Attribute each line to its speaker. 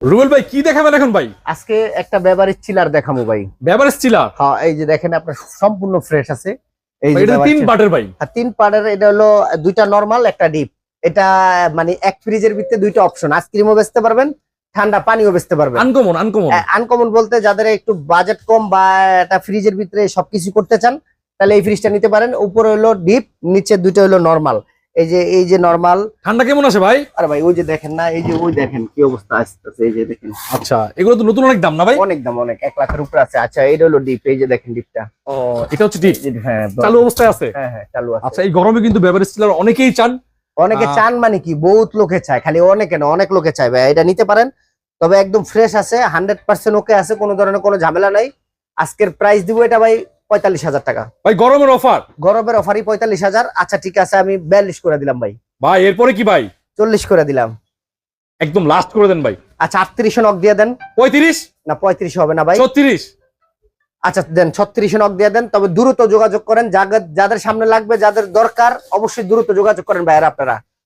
Speaker 1: রুবেল ভাই কি দেখাবেন এখন ভাই?
Speaker 2: আজকে একটা বেভারেজ চিলার দেখাবো ভাই।
Speaker 1: Beverage chiller?
Speaker 2: হ্যাঁ, এই যে দেখেন আপনার সম্পূর্ণ ফ্রেশ আছে। এই যে
Speaker 1: এটা তিন পার্টের ভাই।
Speaker 2: হ্যাঁ, তিন পার্টের। এটা হলো দুইটা নরমাল একটা ডিপ। এটা মানে এক ফ্রিজের ভিতরে দুইটা অপশন, আইসক্রিমও বেচতে পারবেন, ঠান্ডা পানিও বেচতে পারবেন।
Speaker 1: আনকমন আনকমন
Speaker 2: আনকমন বলতে যাদের একটু বাজেট কম বা একটা ফ্রিজের ভিতরে সবকিছু করতে চান তাহলে এই ফ্রিজটা নিতে পারেন। উপরে হলো ডিপ, নিচে দুইটা হলো নরমাল। এই যে নরমাল।
Speaker 1: ঠান্ডা কেমন আছে ভাই?
Speaker 2: আরে ভাই ওই যে দেখেন না, এই যে ওই দেখেন কি অবস্থা আসতেছে, এই যে দেখেন।
Speaker 1: আচ্ছা, এগুলো তো নতুন অনেক দাম না ভাই?
Speaker 2: অনেক দাম, অনেক 1 লাখের উপরে আছে। আচ্ছা, এইটা হলো ডিপ, এই যে দেখেন ডিপটা।
Speaker 1: ও, এটা হচ্ছে ডিপ।
Speaker 2: হ্যাঁ,
Speaker 1: চালু অবস্থায় আছে?
Speaker 2: হ্যাঁ হ্যাঁ, চালু আছে।
Speaker 1: আচ্ছা, এই গরমে কিন্তু বেভারেজ চিলার অনেকেই চান।
Speaker 2: অনেকে চান মানে কি, বহুত লোকে চায়, খালি অনেকে না, অনেক লোকে চায় ভাই। এটা নিতে পারেন, তবে একদম ফ্রেশ আছে, 100% ওকে আছে, কোনো ধরনের কোনো ঝামেলা নাই। আজকের প্রাইস দিব এটা ভাই 45,000 টাকা।
Speaker 1: ভাই গরমের অফার?
Speaker 2: গরমের অফারই 45,000। আচ্ছা ঠিক আছে, আমি 42 করে দিলাম ভাই।
Speaker 1: ভাই এরপরে কি ভাই?
Speaker 2: 40 করে দিলাম।
Speaker 1: একদম লাস্ট করে দেন ভাই।
Speaker 2: আচ্ছা 38 নক দিয়ে দেন।
Speaker 1: 35?
Speaker 2: না 35 হবে না ভাই।
Speaker 1: 36?
Speaker 2: আচ্ছা দেন 36 নক দিয়ে দেন, তবে দ্রুত যোগাযোগ করেন। যাদের সামনে লাগবে, যাদের দরকার, অবশ্যই দ্রুত যোগাযোগ করেন ভাইয়ারা আপনারা।